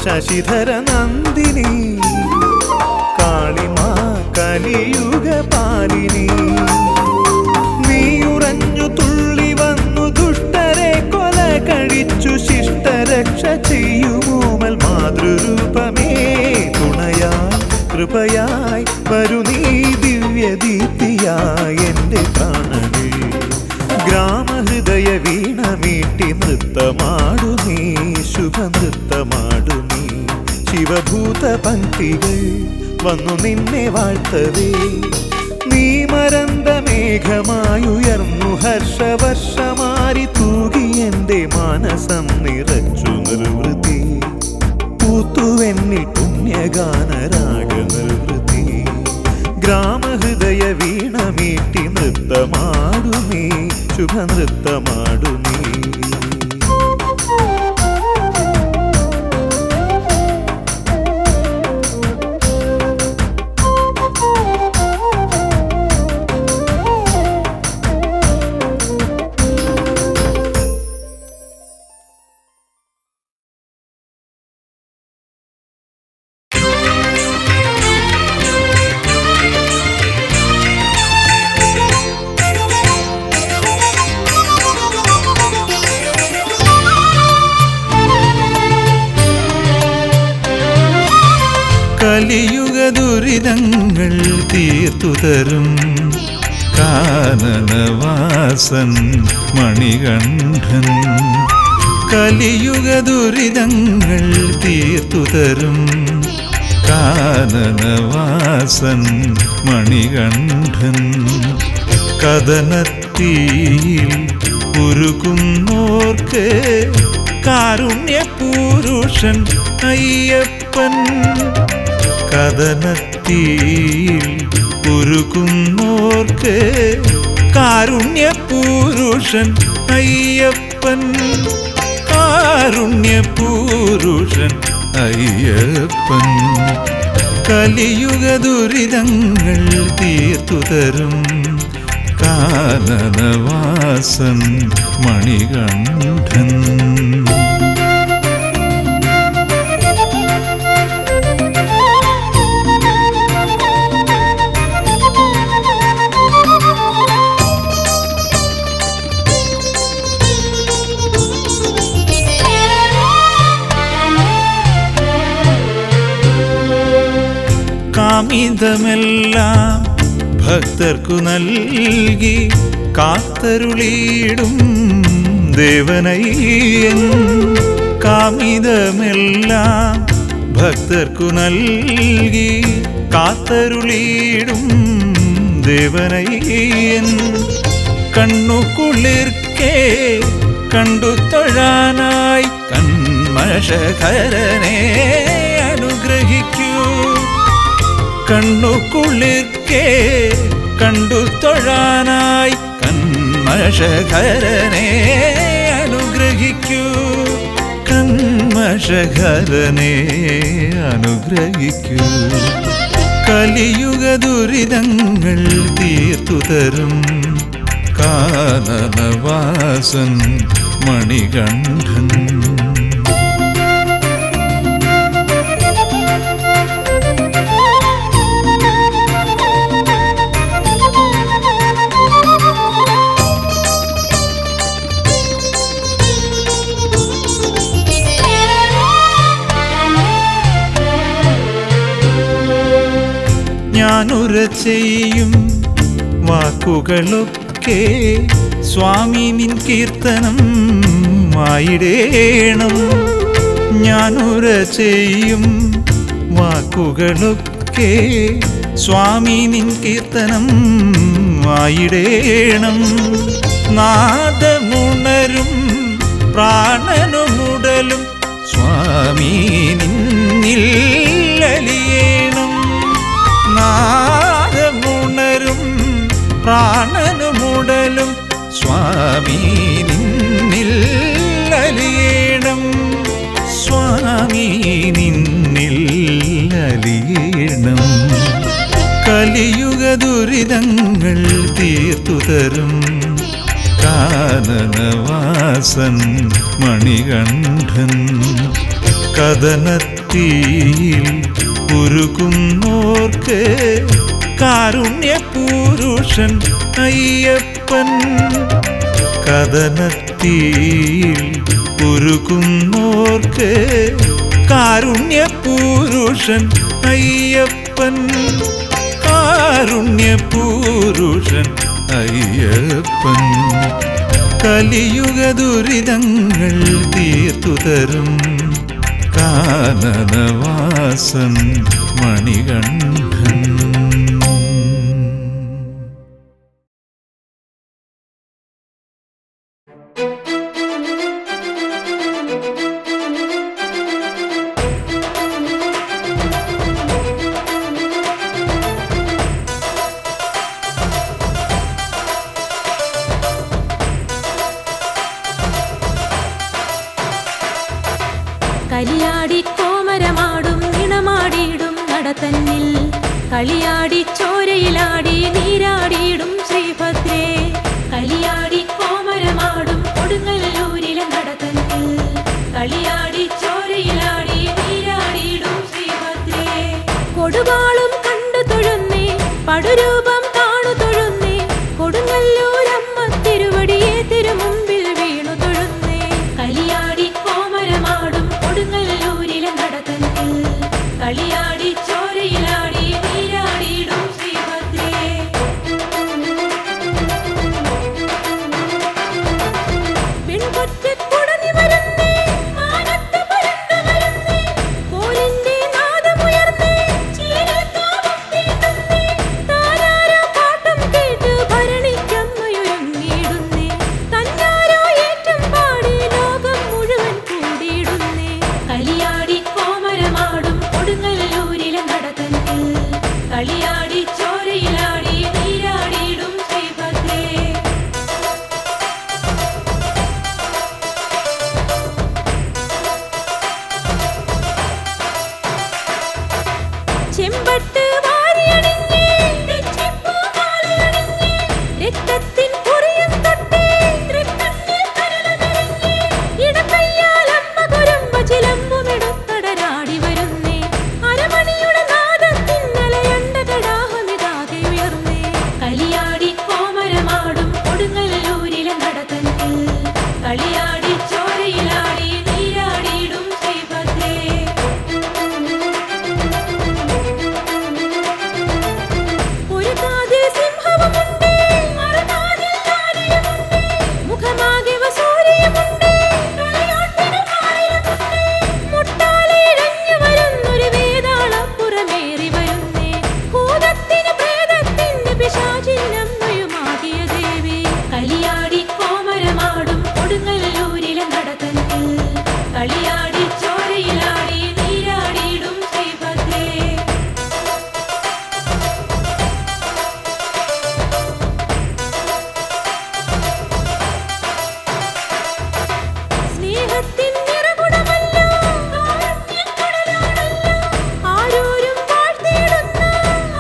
ശശിധര നന്ദിനി കാളിമാ കലിയുഗ പാലിനി നീയുറഞ്ഞു തുള്ളി വന്നു ദുഷ്ടരെ കൊല കഴിച്ചു ശിഷ്ടരക്ഷ ചെയ്യുമോമൽ മാതൃരൂപമേ തുണയായി കൃപയായി വരു നീ ദിവ്യദീപ്തിയായി എൻ്റെ പ്രാണനേ ഗ്രാമഹൃദയ വീണ മീട്ടി നൃത്തമാടു നീ ശുഭനൃത്തമാടു നീ ശിവഭൂത പങ്ക്തികൾ വന്നു നിന്നെ വാഴ്ത്തവേ നീ മരന്ത മേഘമായുയർന്നു ഹർഷവർഷമാരി തൂകി എൻ്റെ മാനസം നിറച്ചു നിർവൃതി പൂത്തുവെന്നിൽ പുണ്യഗാനരാഗ നിർവൃതി ഗ്രാമഹൃദയ വീണ മീട്ടി നൃത്തമാടു നീ ശുഭനൃത്തമാടു നീ കലിയുഗ ദുരിതങ്ങൾ തീർത്തു തരും കാനനവാസൻ മണികണ്ഠൻ കലിയുഗ ദുരിതങ്ങൾ തീർത്തു തരും കാനനവാസൻ മണികണ്ഠൻ കഥനത്തീയിൽ ഉരുകുന്നോർക്ക് കാരുണ്യപുരുഷൻ അയ്യപ്പൻ കഥനത്തീയിൽ ഉരുകുന്നോർക്ക് കാരുണ്യപുരുഷൻ അയ്യപ്പൻ കാരുണ്യപുരുഷൻ അയ്യപ്പൻ കലിയുഗ ദുരിതങ്ങൾ തീർത്തു തരും കാനനവാസൻ മണികണ്ഠൻ കാമിതമെല്ലാം ഭക്തർക്കു നൽകി കാത്തരുളിയിടും ദേവനയ്യൻ കാമിതമെല്ലാം ഭക്തർക്കു നൽകി കാത്തരുളിയിടും ദേവനയ്യൻ കണ്ണുകുളിർക്കേ കണ്ടു തൊഴാനായി കന്മഷകരനെ അനുഗ്രഹിക്കൂ കണ്ണുകുളിർക്കേ കണ്ടു തൊഴാനായി കന്മഷകരനെ അനുഗ്രഹിക്കൂ കന്മഷകരനെ അനുഗ്രഹിക്കൂ കലിയുഗ ദുരിതങ്ങൾ തീർത്തു തരും കാനനവാസൻ മണികണ്ഠൻ ഞാനുര ചെയ്യും വാക്കുകളൊക്കെ സ്വാമി നിൻ കീർത്തനം ആയിടേണം ഞാനുര ചെയ്യും വാക്കുകളൊക്കെ സ്വാമി നിൻ കീർത്തനം ആയിടേണം നാദമുണരും പ്രാണനുമുടലും സ്വാമി നിന്നിൽ അലിയേണം നാദമുണരും പ്രാണനുമുടലും സ്വാമി നിന്നിൽ അലിയേണം സ്വാമി നിന്നിൽ അലിയേണം കലിയുഗ ദുരിതങ്ങൾ തീർത്തു തരും കാനനവാസൻ മണികണ്ഠൻ. കഥനത്തീയിൽ ഉരുകുന്നോർക്ക് കാരുണ്യപുരുഷൻ അയ്യപ്പൻ. കഥനത്തീയിൽ ഉരുകുന്നോർക്ക് കാരുണ്യപുരുഷൻ അയ്യപ്പൻ. കാരുണ്യപുരുഷൻ അയ്യപ്പൻ. കലിയുഗ ദുരിതങ്ങൾ തീർത്തു തരും കാനനവാസൻ മണികണ്ഠൻ. കലിയാടി കോമരമാടും നിണമാടിയിടും നടത്തന്നിൽ കളിയാടി ചോരയിലാടി നീരാടിയിടും ശ്രീഭദ്രേ. കളിയാടി കോമരമാടും കൊടുങ്ങല്ലൂരിലെ നടത്തന്നിൽ കളിയാടി ചോരയിലാടി നീരാടിയിടും ശ്രീഭദ്രേ. കൊടുവാളും കണ്ടു തൊഴുന്നേ പടുരൂപം കാണു തൊഴുന്നേ കൊടുങ്ങല്ലൂരമ്മ തിരുവടിയെ തിരുമുമ്പിൽ വീണു തൊഴുന്നേ. കളിയാടി കോമരമാടും കൊടുങ്ങല്ലൂരിലെ നടത്തന്നിൽ കളിയാടി ചോരയിലാടി നീരാടിയിടും ശ്രീഭദ്രേ. പെൺകൊറ്റക്കുടനി വരുന്നേ മാനത്ത് പരന്നു വരുന്നേ കോലിന്റെ നാദമുയർന്നേ ചീരൽക്കാവും തീണ്ടുന്നേ. താരാരോ പാട്ടും കേട്ട് ഭരണിക്കമ്മയൊരുങ്ങിയിടുന്നേ. തന്നാരോ ഏറ്റം പാടി ലോകം മുഴുവൻ കൂടിയിടുന്നേ. കളിയാടി കോമരമാടും കൊടുങ്ങല്ലൂരിലെ നടത്തന്നിൽ കളിയാടി ചോരയിലാടി നീരാടിയിടും ശ്രീഭദ്രേ. ചെമ്പട്ട് വാരിയണിഞ്ഞേ തെച്ചിപ്പൂ മാലയണിഞ്ഞേ രക്തത്തിൻ കുറിയും തൊട്ടേ തൃക്കണ്ണിൽ കരളമറിഞ്ഞേ. ഇടക്കയ്യാൽ അമ്മ കുരുമ്പ ചിലമ്പുമെടുത്തടരാടി വരുന്നേ. അരമണിയുടെ നാദത്തിൻ നിലയണ്ട കടാഹമിതാകെ ഉയർന്നേ. കളിയാടി കോമരമാടും കൊടുങ്ങല്ലൂരിലെ നടത്തന്നിൽ കളിയാടി ചോരയിലാടി നീരാടിയിടും ശ്രീഭദ്രേ. ഒരു കാതിൽ സിംഹവുമുണ്ട് മറുകാതിൽ ആനയുമുണ്ട് മുഖമാകെ വസൂരിയുമുണ്ട് കളിയോട്ടിന് ആയിരമുണ്ട്. മുട്ടാലെ ഇഴഞ്ഞു വരുന്നൊരു വേതാളപ്പുറമേറി വരുന്നേ. ഭൂതത്തിന് പ്രേതത്തിന് പിശാചിനമ്മയുമാകിയ ദേവി. കളിയാടി കോമരമാടും കൊടുങ്ങല്ലൂരിലെ നടത്തന്നിൽ കളിയാടി ചോരയിലാടി നീരാടിയിടും ശ്രീഭദ്രേ. സ്നേഹത്തിൻ നിറകുടമല്ലോ കാരുണ്യക്കടലാണല്ലോ ആരോരും വാഴ്ത്തിയിടുന്ന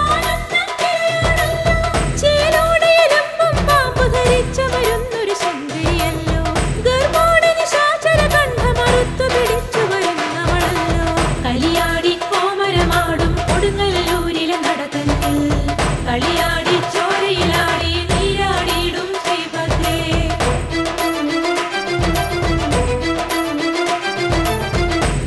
ആനന്ദത്തിരയാണല്ലോ. ചേലോടെയിലമ്പം പാമ്പ് ധരിച്ച വരുന്നൊരു സുന്ദരിയല്ലോ. ഗർഭോടനി ശാചര കണ്ഠമറുത്തു പിടിച്ചു വരുന്നവളല്ലോ. കളിയാടി കോമരമാടും കൊടുങ്ങല്ലൂരിലെ നടത്തന്നിൽ കളിയാടി ചോരയിലാടി നീരാടിയിടും ശ്രീഭദ്രേ.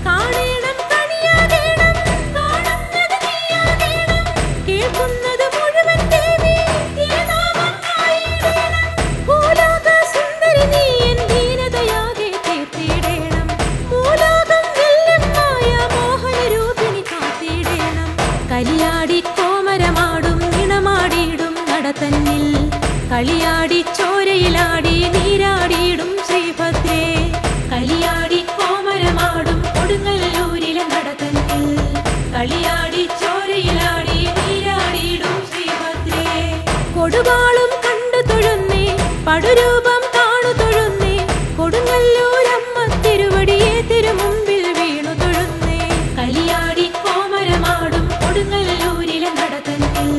കാണേണം കണിയാകേണം കാണുന്നത് നീയാകേണം കേൾക്കുന്നത് മുഴുവൻ ദേവി തിരുനാമം ആയിടേണം. ഭൂലോക സുന്ദരി നീ എൻ ദീനതയാകെ തീർത്തിടേണം. ഭൂലോകം വെല്ലും മായ മോഹനരൂപിണി കാത്തിടേണം. കളിയാടി കോമരമാടും നിണമാടിയിടും നടത്തന്നിൽ കളിയാടി ചോരയിലാടി നീരാടിയിടും ശ്രീഭദ്രേ. കളിയാടി കോമരമാടും കൊടുങ്ങല്ലൂരിലെ നടത്തന്നിൽ കളിയാടി ചോരയിലാടി നീരാടിയിടും ശ്രീഭദ്രേ. കൊടുവാളും കണ്ടു തൊഴുന്നേ പടുരൂപം കാണു തൊഴുന്നേ കൊടുങ്ങല്ലൂരമ്മ തിരുവടിയെ തിരുമുമ്പിൽ വീണു തൊഴുന്നേ. കളിയാടി കോമരമാടും കൊടുങ്ങല്ലൂരിലെ നടത്തന്നിൽ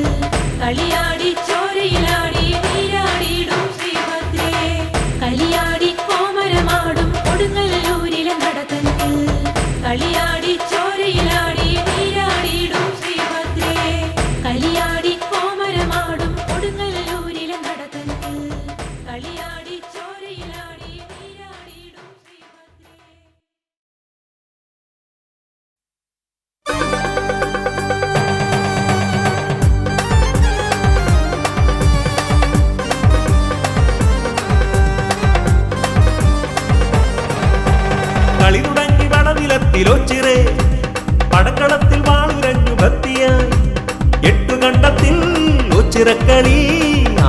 ഓച്ചിറക്കളി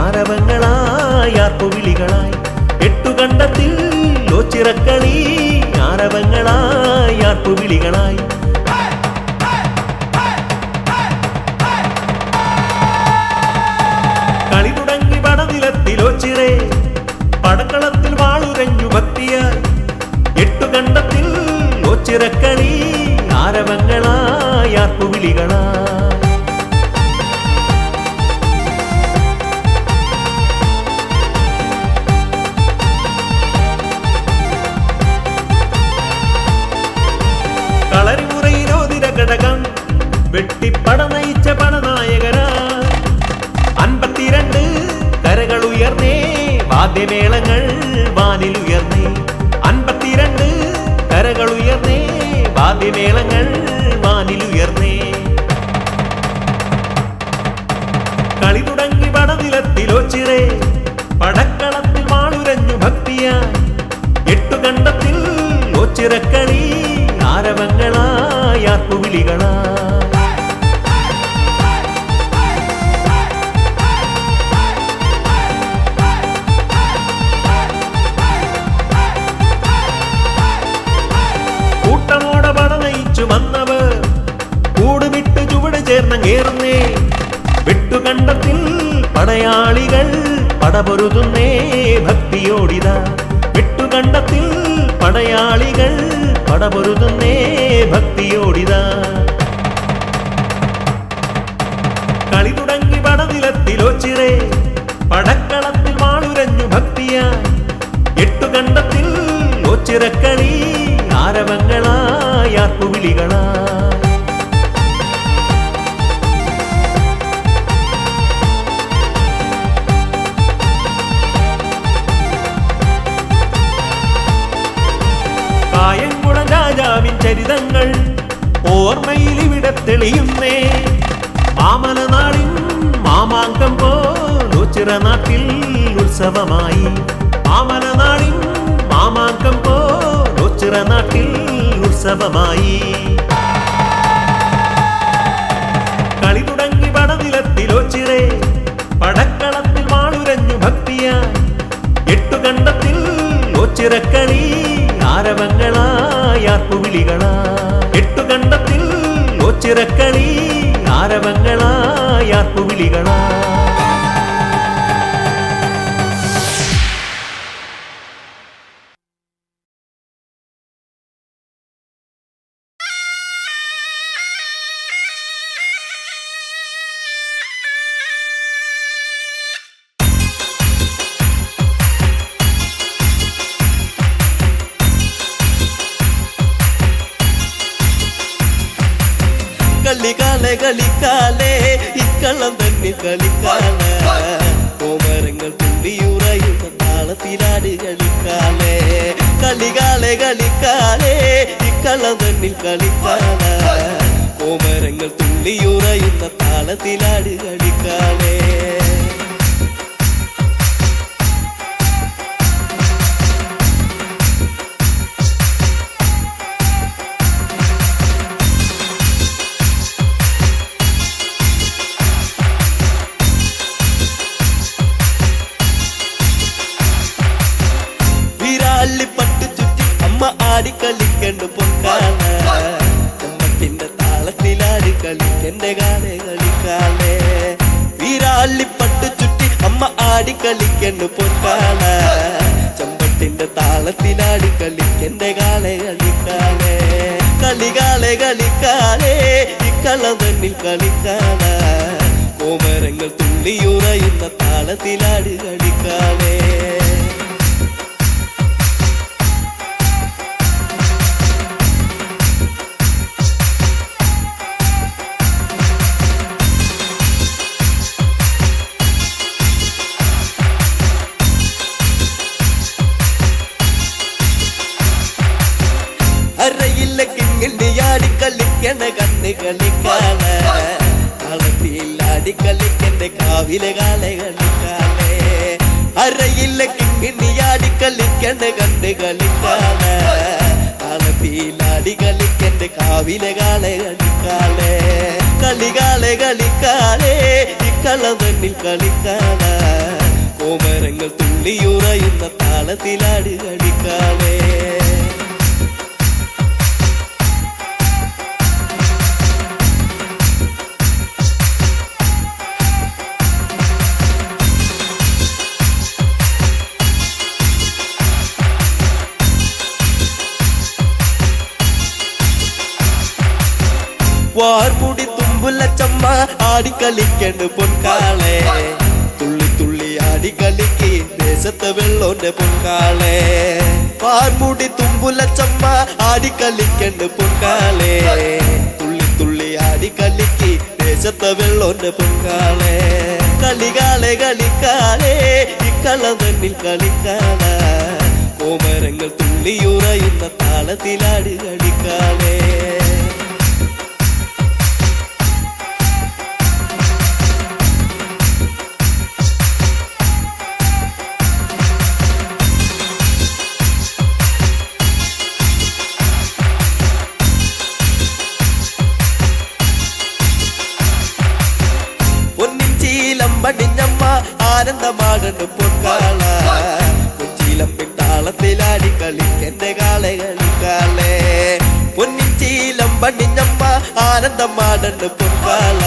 ആരവങ്ങളായി ആർപ്പുവിളികളായി എട്ടുകണ്ടത്തിൽ ഓച്ചിറക്കളി ആരവങ്ങളായി ആർപ്പുവിളികളായി കളി തുടങ്ങി പടനിലത്തിലോച്ചിറേ പടക്കളത്തിൽ വാളുരഞ്ഞു ഭക്തിയായി എട്ടുകണ്ടത്തിൽ ഓച്ചിറക്കളി ആരവങ്ങളായി ആർപ്പുവിളികളായി കളരിമുറയിലോതിര ഘടകം വെട്ടിപ്പട നയിച്ച പടനായകരാ 52 കരകൾ ഉയർന്നേ വാദ്യമേളങ്ങൾ വാനിലുയർന്നേ 52 കരകൾ ഉയർന്നേ വാദ്യമേളങ്ങൾ വാനിലുയർന്നേ കളി തുടങ്ങി പടനിലത്തിലോച്ചിറേ പടക്കളത്തിൽ വാളുരഞ്ഞു ഭക്തിയായി എട്ടുകണ്ടത്തിൽ ഓച്ചിറക്കളി ആരവങ്ങളായി ആർപ്പുവിളികളായി കൂട്ടമോടെ പടനയിച്ചു വന്നവർ കൂടുവിട്ട് ചുവട് ചേർന്നങ്ങേറുന്നേ വെട്ടുകണ്ടത്തിൽ പടയാളികൾ പടപൊരുതുന്നേ ഭക്തിയോടിതാ വെട്ടുകണ്ടത്തിൽ പടയാളികൾ പടപൊരുതുന്നേ ഭക്തിയോടിതാ കളി തുടങ്ങി പടനിലത്തിലോച്ചിറേ പടക്കളത്തിൽ വാളുരഞ്ഞു ഭക്തിയായി എട്ടുകണ്ടത്തിൽ ഓച്ചിറക്കളി ആരവങ്ങളായി ആർപ്പുവിളികളായി കായംകുളം രാജാവിൻ ചരിതങ്ങൾ ഓർമ്മയിൽ ഇവിടെ തെളിയുന്നേ മാമലനാടിൻ മാമാങ്കം പോലോച്ചിറ നാട്ടിൽ ഉത്സവമായി മാമലനാടിൻ മാമാങ്കം പോലോച്ചിറ നാട്ടിൽ ഉത്സവമായി കളി തുടങ്ങി പടനിലത്തിലോച്ചിറേ പടക്കളത്തിൽ വാളുരഞ്ഞു ഭക്തിയായി എട്ടുകണ്ടത്തിൽ ഓച്ചിറക്കളി ആരവങ്ങളായി ആർപ്പുവിളികളായി എട്ടുകണ്ടത്തിൽ ഓച്ചിറക്കളി ആരവങ്ങളായി ആർപ്പുവിളികളായി കളിക്കാലെ കളിക്കാലേ ഇക്കള്ളം തന്നെ കളിക്കാല കോമരങ്ങൾ തുള്ളിയുറയുന്ന താളത്തിലാട് കളിക്കാലേ കളികാലെ കളിക്കാലേ ഇക്കള്ളം തന്നെ കളിക്കാല കോമരങ്ങൾ തുള്ളിയുറയുന്ന താളത്തിലാട് കളിക്കാലേ ആടിക്കളിക്കണ്ട് പൊക്കാല ചമ്മട്ടിന്റെ താളത്തിലാടി കളിക്കന്റെ കാലേ കളിക്കാലേ വീരാളിപ്പട്ട് ചുറ്റി അമ്മ ആടിക്കളിക്കണ്ട് പൊക്കാല ചമ്പട്ടിന്റെ താളത്തിലാടി കളിക്കന്റെ കാലേ കളിക്കാലേ കളികാലേ കളിക്കാലേ ഇക്കള്ളം തന്നിൽ കളിക്കാല കോമരങ്ങൾ തുള്ളിയുറയുന്ന താളത്തിലാടി കളിക്കാലേ അരയില്ല കിങ്ങിണ്ടിയാടി കളിക്കണ്ട കണ്ണ് കളിക്കാല കളത്തിലാടി കളിക്കണ്ട കാവിലെ കാല കളിക്കാലേ അരയില്ല കിങ്ങിണ്ടിയാടി കളിക്കണ്ട കണ്ണ് കളിക്കാല കളത്തിലാടി കളിക്കണ്ട കാവിലെ കാല കളിക്കാലേ കളികാലേ കളിക്കാലേ ഇക്കളം തന്നിൽ കളിക്കാനാ കോമരങ്ങൾ തുള്ളിയുറയുന്ന താളത്തിലാട് കളിക്കാനേ വാർമുടി തുമ്പുലച്ചമ്മ ആടിക്കളിക്കണ്ട് പൊൻകാളെ തുള്ളി തുള്ളി ആടിക്കളിക്ക് ദേശത്തെ വെള്ളോന്റെ പൊൻകാളെ വാർമുടി തുമ്പുലച്ചമ്മ ആടിക്കളിക്കണ്ട് പൊൻകാളെ തുള്ളി തുള്ളി ആടിക്കളിക്ക് ദേശത്തെ വെള്ളോന്റെ പൊൻകാളെ കളികാളെ കളിക്കാളെ ഇക്കളം തന്നിൽ കളിക്കാളാ കോമരങ്ങൾ തുള്ളിയുറയുന്ന താളത്തിലാട് കളിക്കാളെ പടിഞ്ഞമ്മ ആനന്ദമാകണ്ട് പൊൻകാള കൊച്ചിയിലമ്പിൻ താളത്തിലാടി കളിക്കെന്റെ കാളെ കളിക്കാളെ പൊന്നിച്ചീലം പടിഞ്ഞമ്മ ആനന്ദമാകണ്ട് പൊൻകാള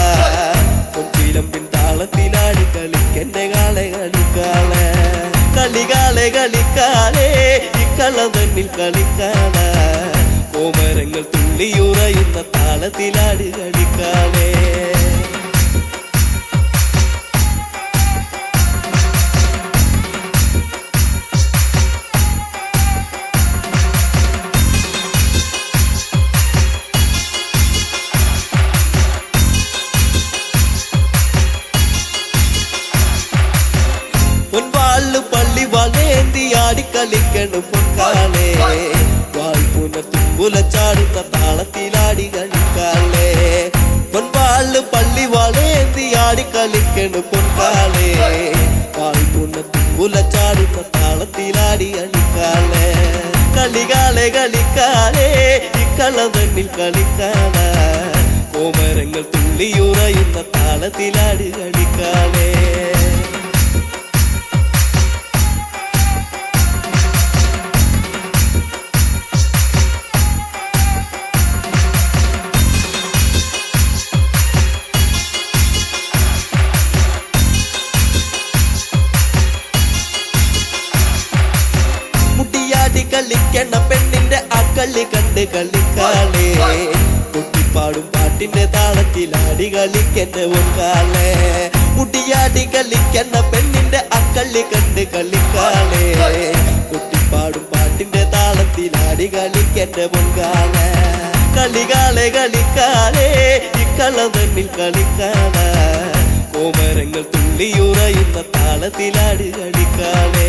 കൊച്ചിയിലമ്പിൻ താളത്തിലാടി കളിക്കെന്റെ കാളെ കളിക്കാളെ കളികാളെ കളിക്കാളെ ഇക്കളം തന്നിൽ കളിക്കാള കോമരങ്ങൾ തുള്ളിയുറയുന്ന താളത്തിലാടി കളിക്കാളെ പള്ളി വളേന്തി ആടിക്കളിക്കണം പൊൻകാളെ വാൾപുന തുമ്പുല ചാടുന്ന താളത്തിലാടി കളിക്കാളെ പൊൻവാള് പള്ളി വളേന്തി ആടിക്കളിക്കണം പൊൻകാളെ വാൾപുന തുമ്പുല ചാടുന്ന താളത്തിലാടി കളിക്കാളെ കളികാളെ കളിക്കാളെ ഇക്കളം തന്നിൽ കളിക്കാളാ കോമരങ്ങൾ തുള്ളിയുറയുന്ന താളത്തിലാടി കളിക്കാളെ കളിക്കണ പെണ്ണിന്റെ അക്കളി കണ്ട് കളിക്കാളെ കുട്ടിപ്പാടും പാട്ടിന്റെ താളത്തിലാടി കളിക്കണ്ട പൊൻകാളെ മുടിയാടി കളിക്കണ പെണ്ണിന്റെ അക്കളി കണ്ട് കളിക്കാളെ കുട്ടിപ്പാടും പാട്ടിന്റെ താളത്തിലാടി കളിക്കണ്ട പൊൻകാളെ കളികാളെ കളിക്കാളെ ഇക്കളം തന്നിൽ കളിക്കാളാ കോമരങ്ങൾ തുള്ളിയുറയുന്ന താളത്തിലാടി കളിക്കാളെ